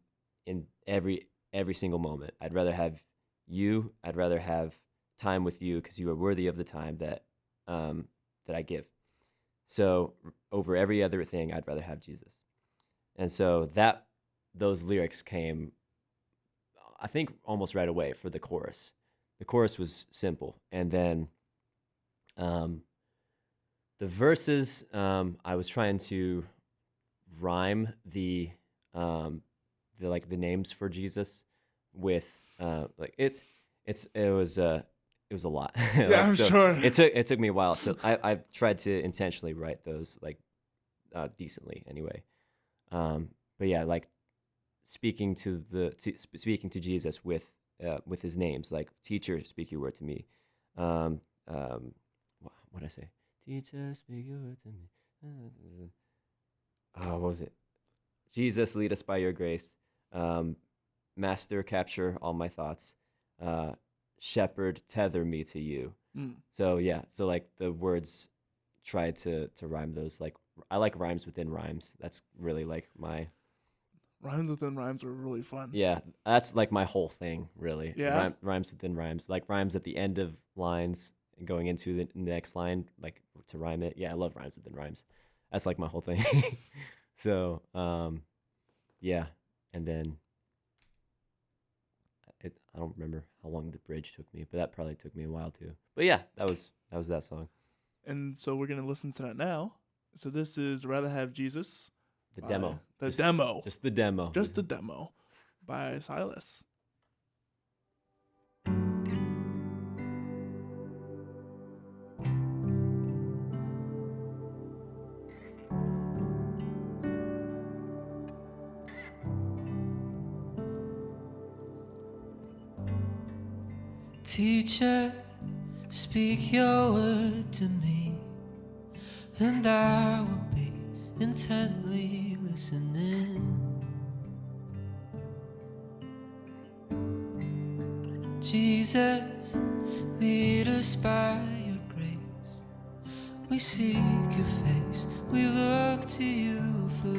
every single moment. I'd rather have you. I'd rather have time with you, because you are worthy of the time that I give. So over every other thing, I'd rather have Jesus. And so those lyrics came, I think, almost right away for the chorus. The chorus was simple, and then the verses, I was trying to rhyme the names for Jesus with it was a lot. Yeah, I'm sure. It took me a while. So I tried to intentionally write those decently anyway. But yeah, like speaking to Jesus with his names, like, teacher, speak your word to me. What did I say? Teacher, speak your word to me. What was it? Jesus, lead us by your grace. Master, capture all my thoughts. Shepherd, tether me to you. So yeah, so like the words try to rhyme those. Like, I like rhymes within rhymes. That's really like my Rhymes within rhymes are really fun. Yeah, that's like my whole thing, really. Yeah. Rhymes within rhymes, like rhymes at the end of lines and going into the next line, like to rhyme it. Yeah, I love rhymes within rhymes. That's like my whole thing. So, yeah, and then I don't remember how long the bridge took me, but that probably took me a while too. But yeah, that was that song. And so we're gonna listen to that now. So this is "Rather Have Jesus." The demo. Just the demo. Just the demo. Just the demo by Silas. Teacher, speak your word to me, and I will be intently listening. Jesus, lead us by your grace. We seek your face, we look to you for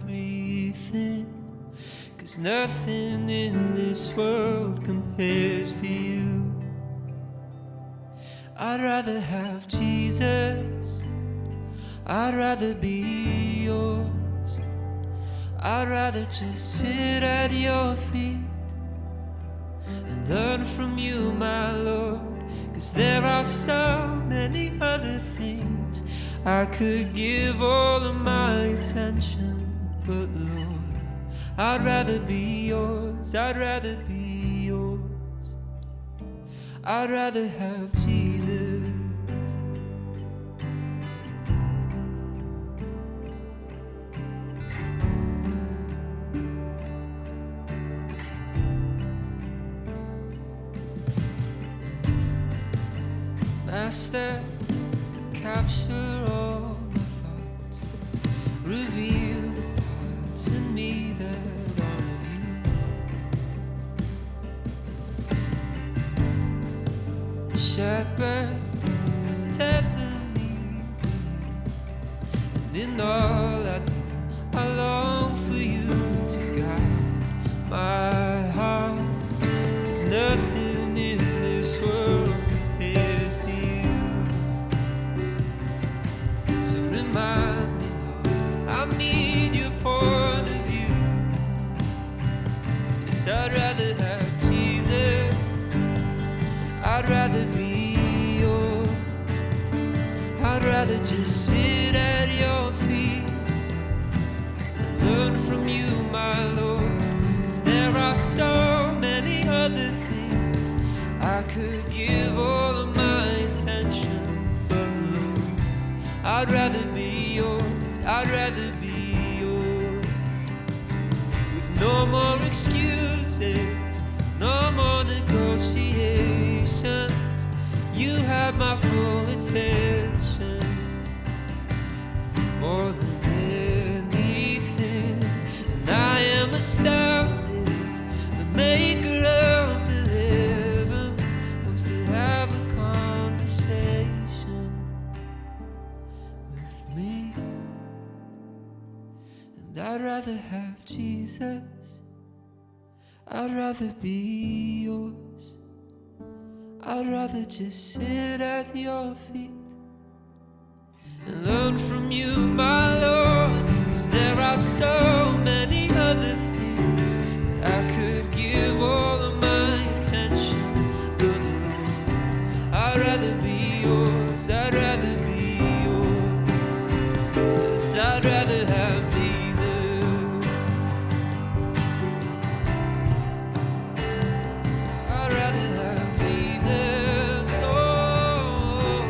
everything. 'Cause nothing in this world compares to you. I'd rather have Jesus, I'd rather be yours. I'd rather just sit at your feet and learn from you, my Lord. 'Cause there are so many other things I could give all of my attention, but Lord, I'd rather be yours, I'd rather be yours. I'd rather have Jesus. Master, capture all my thoughts, reveal the parts in me that are of you. Shepherd, tether me to you, and in all I do, I long for you to guide my heart. 'Cause nothing in this world compares to you. So remind me, Lord, I need your point of view. Yes, I'd rather have Jesus, I'd rather be yours. I'd rather just sit at your feet and learn from you, my Lord. 'Cause there are so many other things I could give all of my attention, but Lord, I'd rather be yours, I'd rather be yours. With no more excuses, no more negotiations, you have my full attention. I'd rather have Jesus. I'd rather be yours. I'd rather just sit at your feet and learn from you, my Lord. 'Cause there are so many other things that I could give all of my attention, but Lord, I'd rather be yours. I'd rather be yours. I'd rather have Jesus. I'd rather have Jesus. Oh.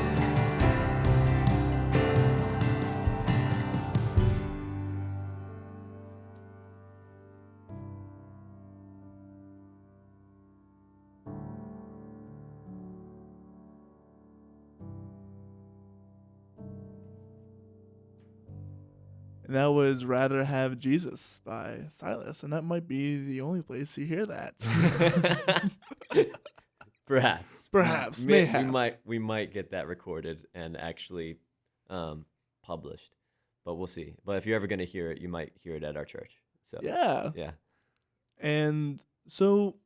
And that was Rather Have Jesus by Silas. And that might be the only place you hear that. Perhaps. Perhaps, May- mayhaps. we might get that recorded and actually published, but we'll see. But if you're ever gonna hear it, you might hear it at our church. So Yeah. yeah. And so,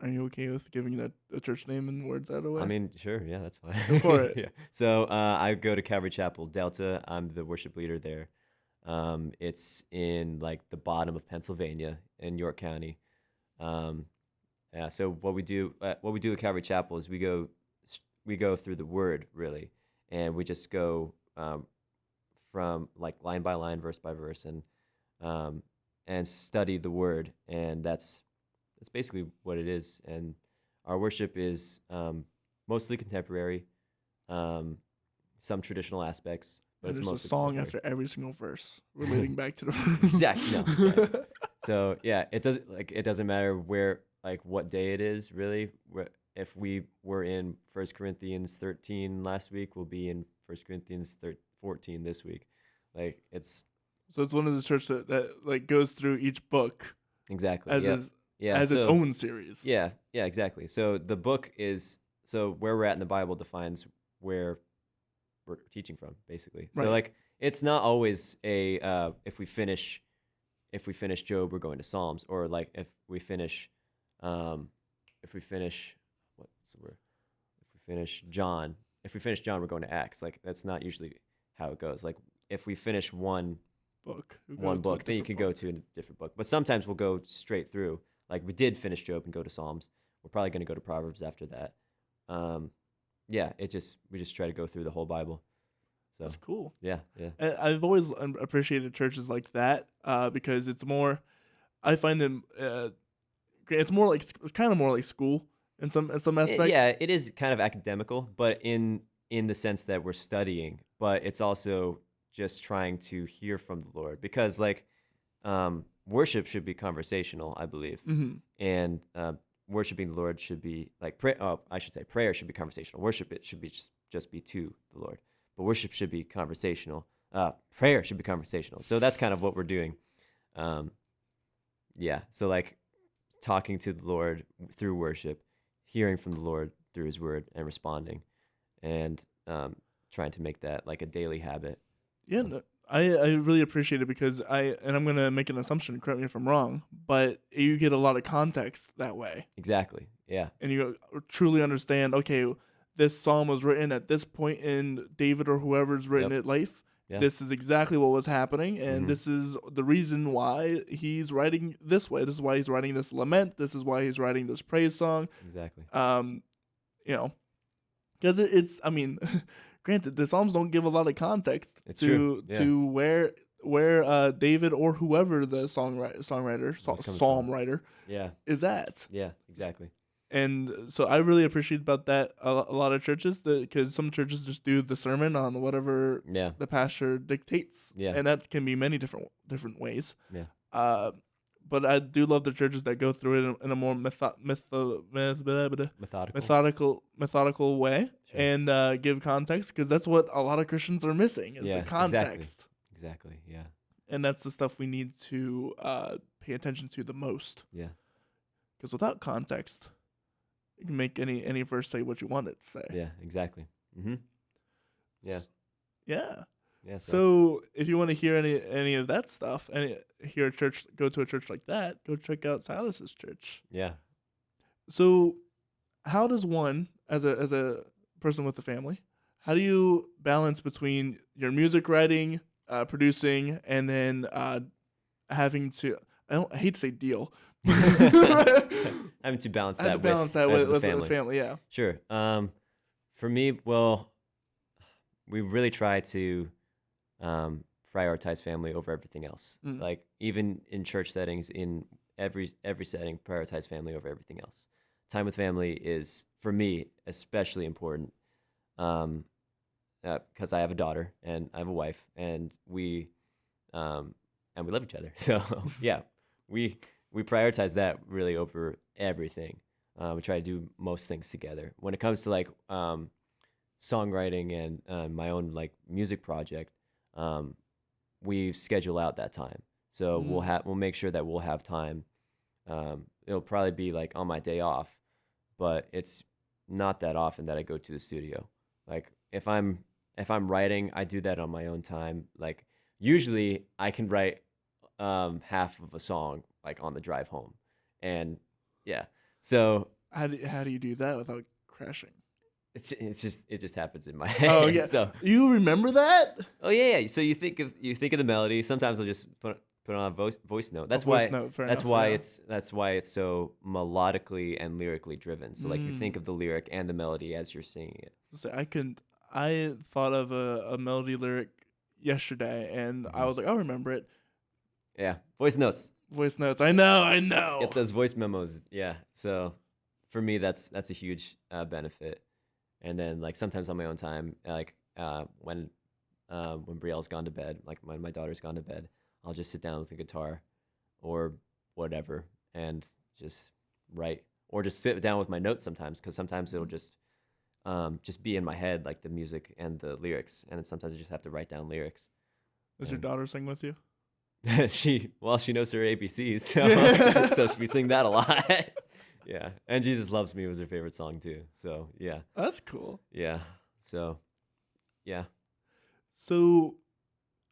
are you okay with giving that a church name and words out of the way? I mean, sure, yeah, that's fine. Go for it. Yeah. So I go to Calvary Chapel Delta. I'm the worship leader there. It's in like the bottom of Pennsylvania in York County. Yeah. So what we do at Calvary Chapel is we go through the Word really, and we just go from like line by line, verse by verse, and study the Word, and that's basically what it is. And our worship is mostly contemporary, some traditional aspects, but and it's there's a mostly song contemporary. after every single verse relating back to the verse. Exactly. No, yeah. So yeah, it doesn't matter where, like what day it is really. If we were in 1 Corinthians 13 last week, we'll be in 1 Corinthians 14 this week. Like it's So it's one of the churches that like goes through each book exactly as yep. its, yeah, as its so- own series. Yeah, exactly. So the book is where we're at in the Bible defines where we're teaching from, basically. Right. So like it's not always a if we finish Job, we're going to Psalms, or like if we finish what's the word? If we finish John, we're going to Acts. Like that's not usually how it goes. Like if we finish one book, then you can go to a different book. But sometimes we'll go straight through. Like we did finish Job and go to Psalms. We're probably going to go to Proverbs after that. Yeah, we just try to go through the whole Bible. So That's cool. yeah. And I've always appreciated churches like that because it's more. I find them. It's kind of more like school in some aspects. Yeah, it is kind of academical, but in the sense that we're studying, but it's also just trying to hear from the Lord, because like worship should be conversational, I believe. Mm-hmm. And worshiping the Lord should be like prayer should be conversational. Worship, it should be just be to the Lord, but worship should be conversational. Prayer should be conversational. So that's kind of what we're doing. Yeah. So like talking to the Lord through worship, hearing from the Lord through His Word, and responding, and trying to make that like a daily habit. Yeah, no, I really appreciate it because I'm going to make an assumption, correct me if I'm wrong, but you get a lot of context that way. Exactly. Yeah. And you truly understand, okay, this psalm was written at this point in David or whoever's written Yep. it life. Yeah. This is exactly what was happening, and Mhm. this is the reason why he's writing this way. This is why he's writing this lament. This is why he's writing this praise song. Exactly. Because it's, I mean, granted, the Psalms don't give a lot of context It's true. Yeah. to where David or whoever the psalm writer Yeah. is at. Yeah. Exactly. And so I really appreciate about that a lot of churches, because some churches just do the sermon on whatever Yeah. the pastor dictates. Yeah. And that can be many different ways. Yeah. But I do love the churches that go through it in a more methodical way, Sure. and give context, because that's what a lot of Christians are missing is Yeah, the context. Exactly. Yeah. And that's the stuff we need to pay attention to the most. Yeah. Because without context, you can make any verse say what you want it to say. Yeah. Exactly. Mm-hmm. Yeah. Yeah. Yeah. So if you want to hear any of that stuff and hear a church, go to a church like that, go check out Silas's church. Yeah. So how does one, as a person with a family, how do you balance between your music writing, producing, and then having to, I hate to say deal. Having to balance I had that to balance with, that with with the the family, yeah. Sure. For me, well, we really try to prioritize family over everything else. Mm. Like even in church settings, in every setting, prioritize family over everything else. Time with family is, for me, especially important. Because I have a daughter and I have a wife, and we love each other. So yeah, we prioritize that really over everything. We try to do most things together. When it comes to like songwriting and my own like music project, we schedule out that time. So we'll make sure that we'll have time. It'll probably be like on my day off, but it's not that often that I go to the studio. Like if I'm writing, I do that on my own time. Like usually I can write half of a song like on the drive home, and yeah. So How do you do that without crashing? it just happens in my head. Oh yeah. So you remember that? oh yeah. So you think of the melody. Sometimes I'll just put on a voice note. That's voice why note, fair that's enough, why yeah. it's so melodically and lyrically driven. So like you think of the lyric and the melody as you're singing it. So I thought of a melody lyric yesterday, and I was like, I'll remember it. Yeah, voice notes. Voice notes. I know. Get those voice memos. Yeah. So for me, that's a huge benefit. And then like sometimes on my own time, like when Brielle's gone to bed, like when my daughter's gone to bed, I'll just sit down with the guitar or whatever and just write, or just sit down with my notes sometimes, because sometimes it'll just be in my head, like the music and the lyrics, and then sometimes I just have to write down lyrics. Does your daughter sing with you? She knows her ABCs, so we sing that a lot. Yeah, and Jesus Loves Me was her favorite song too. So yeah, That's cool. yeah. So yeah. So,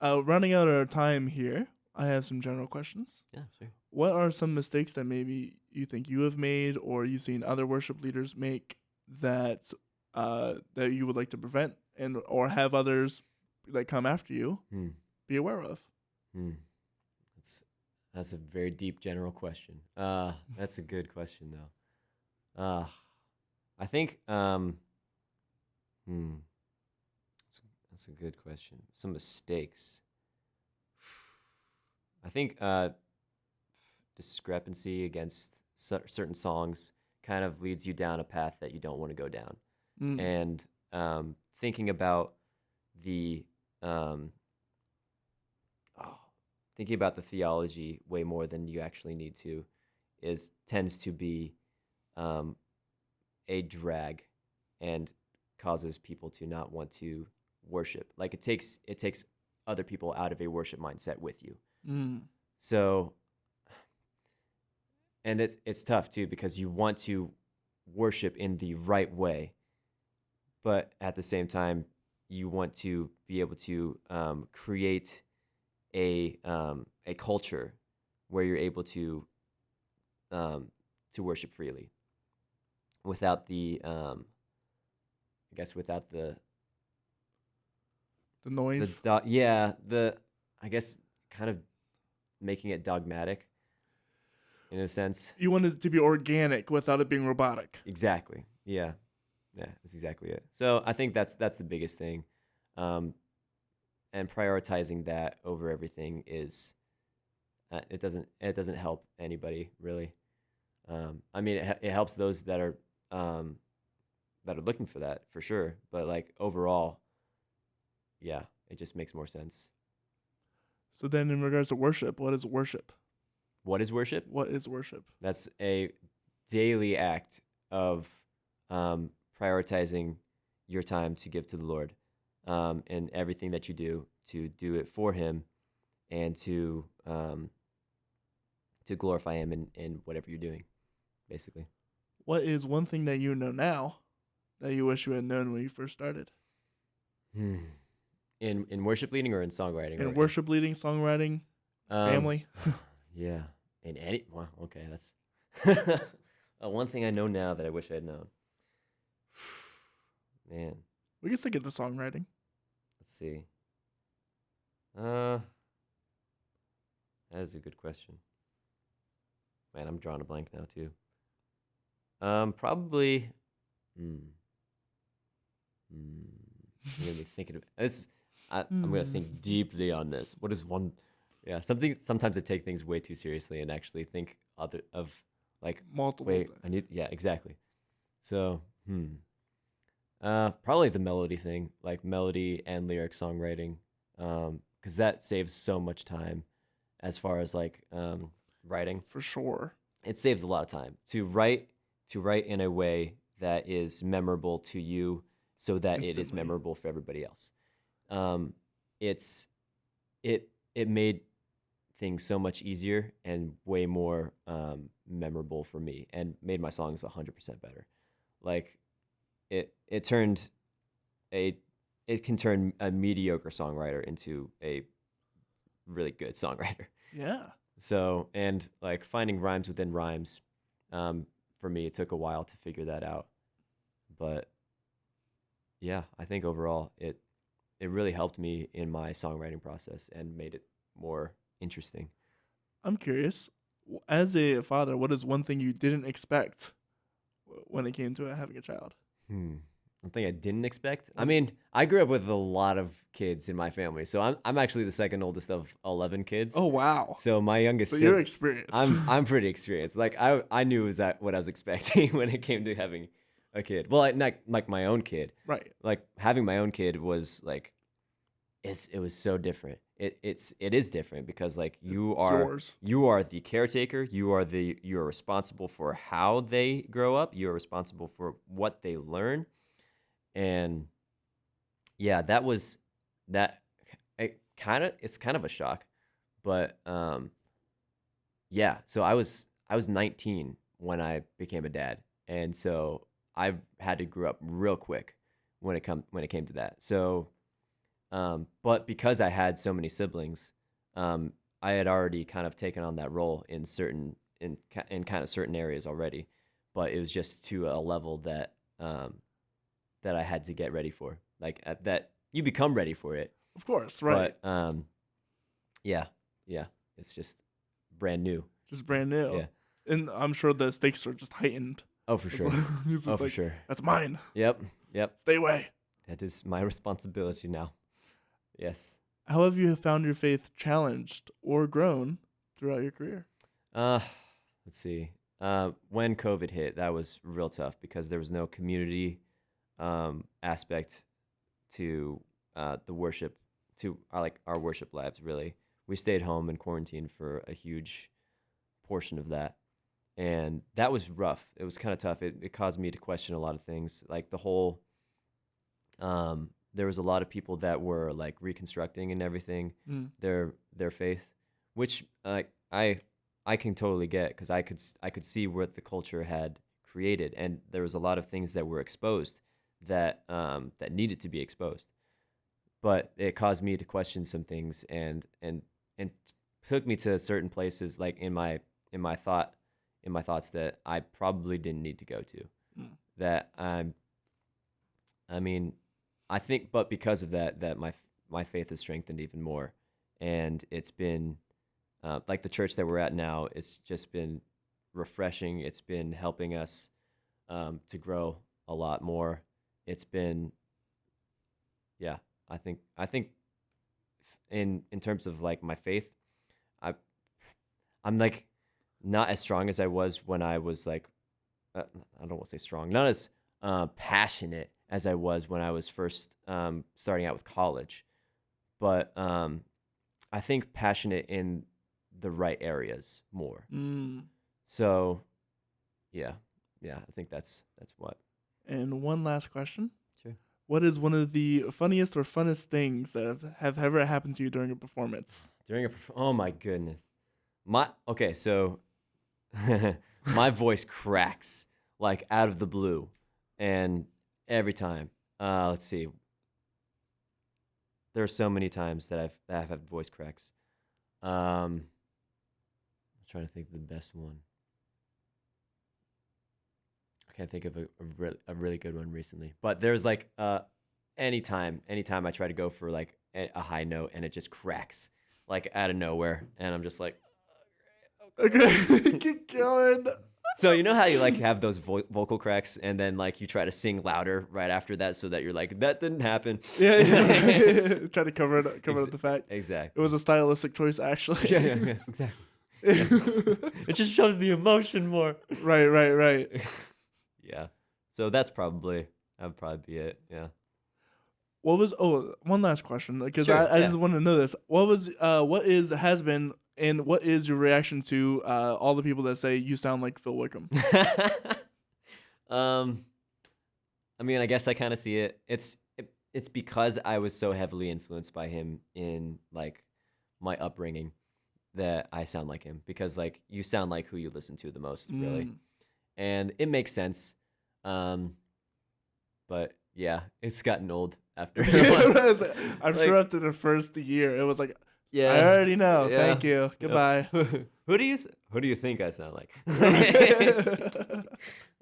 running out of time here, I have some general questions. Yeah, sure. What are some mistakes that maybe you think you have made, or you've seen other worship leaders make, that that you would like to prevent, and or have others that come after you be aware of? That's a very deep general question. That's a good question though. I think that's a good question. Some mistakes. I think discrepancy against certain songs kind of leads you down a path that you don't want to go down. And thinking about the theology way more than you actually need to tends to be a drag and causes people to not want to worship. Like it takes other people out of a worship mindset with you. So, and it's tough too, because you want to worship in the right way, but at the same time you want to be able to create a culture where you're able to worship freely without the The noise. I guess kind of making it dogmatic in a sense. You want it to be organic without it being robotic. Exactly. Yeah. Yeah, that's exactly it. So I think that's the biggest thing. And prioritizing that over everything is it doesn't help anybody really. I mean, it helps those that are looking for that for sure, but like overall, yeah, it just makes more sense. So then, in regards to worship, what is worship? What is worship? What is worship? That's a daily act of prioritizing your time to give to the Lord, and everything that you do to do it for Him, and to glorify Him in whatever you're doing, basically. What is one thing that you know now that you wish you had known when you first started? In worship leading or in songwriting? In worship leading, songwriting, family. Yeah. In any. Well, okay, that's one thing I know now that I wish I had known. Man, We can stick it to songwriting. let's see. That is a good question. Man, I'm drawing a blank now too. Probably. I'm gonna be thinking of this. I'm gonna think deeply on this. What is one? Yeah, something. Sometimes I take things way too seriously and actually think like Multiple. wait. things. I need. Yeah, exactly. So, probably the melody thing, like melody and lyric songwriting, because that saves so much time, as far as like writing. For sure. It saves a lot of time to write in a way that is memorable to you, so that it is Instantly. memorable for everybody else. It made things so much easier and way more memorable for me, and made my songs 100% better. Like it can turn a mediocre songwriter into a really good songwriter. Yeah. So, and like finding rhymes within rhymes, for me, it took a while to figure that out. But yeah, I think overall it really helped me in my songwriting process and made it more interesting. I'm curious. As a father, what is one thing you didn't expect when it came to having a child? One thing I didn't expect. I mean, I grew up with a lot of kids in my family, so I'm actually the second oldest of 11 kids. Oh wow! So my youngest. So you're experienced. I'm pretty experienced. Like I knew what I was expecting when it came to having a kid. Well, not like my own kid. Right. Like having my own kid was like, it was so different. It is different because like you are the caretaker. You are responsible for how they grow up. You are responsible for what they learn. And yeah, it's kind of a shock, but yeah. So I was 19 when I became a dad, and so I had to grow up real quick when it came to that. So, but because I had so many siblings, I had already kind of taken on that role in kind of certain areas already, but it was just to a level that that I had to get ready for. Like that you become ready for it. Of course, right. But yeah, it's just brand new. Just brand new. Yeah. And I'm sure the stakes are just heightened. Oh, for sure. For sure. That's mine. Yep. Stay away. That is my responsibility now. Yes. How have you found your faith challenged or grown throughout your career? Let's see. When COVID hit, that was real tough because there was no community aspect to the worship, to our worship lives. Really, we stayed home in quarantine for a huge portion of that, and that was rough. It was kind of tough. It caused me to question a lot of things, like the whole. There was a lot of people that were like reconstructing and everything their faith, which I can totally get because I could see what the culture had created, and there was a lot of things that were exposed that needed to be exposed, but it caused me to question some things and took me to certain places like in my thoughts that I probably didn't need to go to. That I think, but because of that my faith has strengthened even more, and it's been like the church that we're at now. It's just been refreshing. It's been helping us to grow a lot more. It's been, yeah. I think in terms of like my faith, I'm like not as strong as I was when I was like I don't want to say strong, not as passionate as I was when I was first starting out with college, but I think passionate in the right areas more. So yeah, I think that's what. And one last question. Sure. What is one of the funniest or funnest things that have ever happened to you during a performance? Oh my goodness. So my voice cracks like out of the blue, and every time. Let's see. there are so many times that I've had voice cracks. I'm trying to think of the best one. I can't think of a really good one recently. But there's like anytime I try to go for like a high note and it just cracks like out of nowhere, and I'm just like, okay, keep going. So you know how you like have those vocal cracks, and then like you try to sing louder right after that, so that you're like, that didn't happen. Yeah. Try to cover up the fact. Exactly. It was a stylistic choice, actually. Yeah, exactly. Yeah. It just shows the emotion more. Right. Yeah. So that'd probably be it. Yeah. What was? Oh, one last question, because Sure, I just want to know this. What has been, and what is your reaction to all the people that say you sound like Phil Wickham? I mean, I guess I kind of see it. It's because I was so heavily influenced by him in like my upbringing that I sound like him, because like you sound like who you listen to the most, really. And it makes sense. But yeah, it's gotten old after. I'm sure after the first year, it was like, yeah, I already know. Yeah. Thank you. Goodbye. Who do you think I sound like?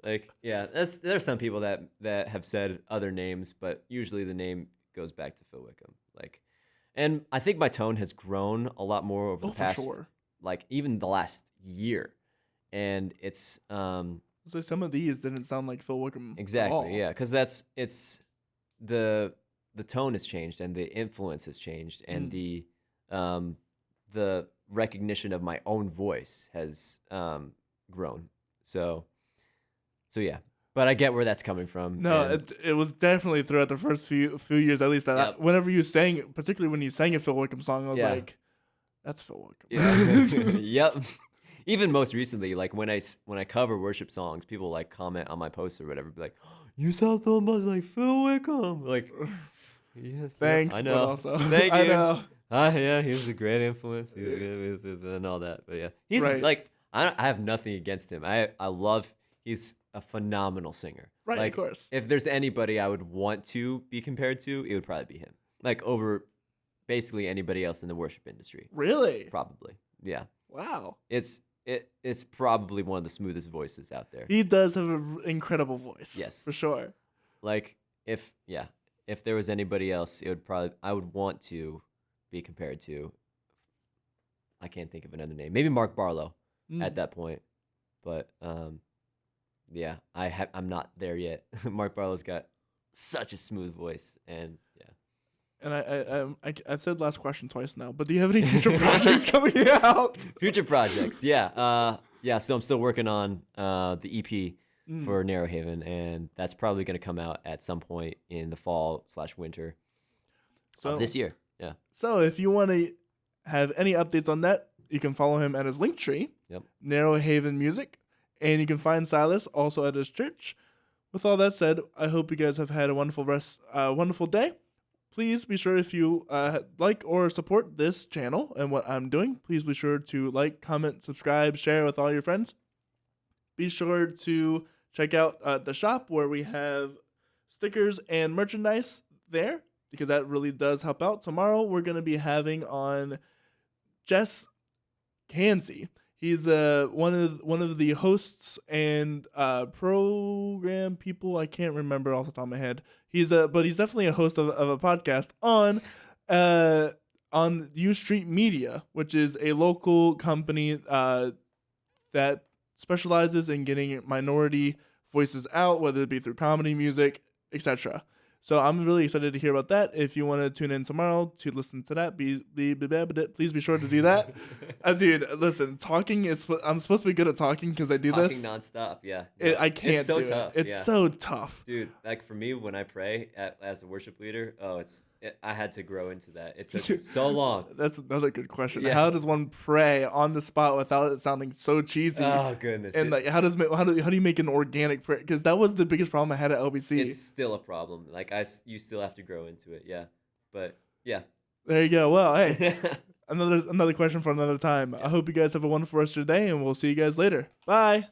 Like, yeah, there's some people that have said other names, but usually the name goes back to Phil Wickham. Like, and I think my tone has grown a lot more over the past, for sure. like even the last year, and it's So some of these didn't sound like Phil Wickham. exactly, yeah, because it's the tone has changed and the influence has changed, and the recognition of my own voice has grown. So yeah, but I get where that's coming from. No, it was definitely throughout the first few years, at least. That Yep. whenever you sang, particularly when you sang a Phil Wickham song, I was Yeah. like, "That's Phil Wickham." Yeah. Yep. Even most recently, like when I cover worship songs, people like comment on my posts or whatever, be like, "You sound so much like Phil Wickham." Like, yes, Thanks. I know. But also, Thank you. I know. Yeah, he was a great influence. He's good with and all that. But yeah, he's Right. like, I have nothing against him. I love. He's a phenomenal singer. Right, like, of course. If there's anybody I would want to be compared to, it would probably be him. Like over basically anybody else in the worship industry. Really? Probably. Yeah. Wow. It's probably one of the smoothest voices out there. He does have an incredible voice. Yes. For sure. Like if there was anybody else, I would want to be compared to. I can't think of another name. Maybe Mark Barlow at that point. But yeah, I'm not there yet. Mark Barlow's got such a smooth voice, and yeah. And I've said last question twice now, but do you have any future projects coming out? Future projects, yeah. So I'm still working on the EP for Narrow Haven, and that's probably going to come out at some point in the fall/winter of this year. Yeah. So if you want to have any updates on that, you can follow him at his Linktree, Yep. Narrow Haven Music, and you can find Silas also at his church. With all that said, I hope you guys have had a wonderful day. Please be sure, if you like or support this channel and what I'm doing, please be sure to like, comment, subscribe, share with all your friends. Be sure to check out the shop where we have stickers and merchandise there, because that really does help out. Tomorrow we're going to be having on Jess Kansi. He's one of the hosts and program people. I can't remember off the top of my head. But he's definitely a host of a podcast on U Street Media, which is a local company that specializes in getting minority voices out, whether it be through comedy, music, etc. So I'm really excited to hear about that. If you want to tune in tomorrow to listen to that, please be sure to do that. Dude, listen, I'm supposed to be good at talking because I do this. Talking nonstop, yeah. I can't It's so do tough. it. It's so tough. Dude, like for me, when I pray as a worship leader, I had to grow into that. It took me so long. That's another good question. Yeah. How does one pray on the spot without it sounding so cheesy? Oh goodness! And like, how do you make an organic prayer? Because that was the biggest problem I had at LBC. It's still a problem. Like you still have to grow into it. Yeah, but yeah. There you go. Well, hey, another question for another time. I hope you guys have a wonderful rest of your day, and we'll see you guys later. Bye.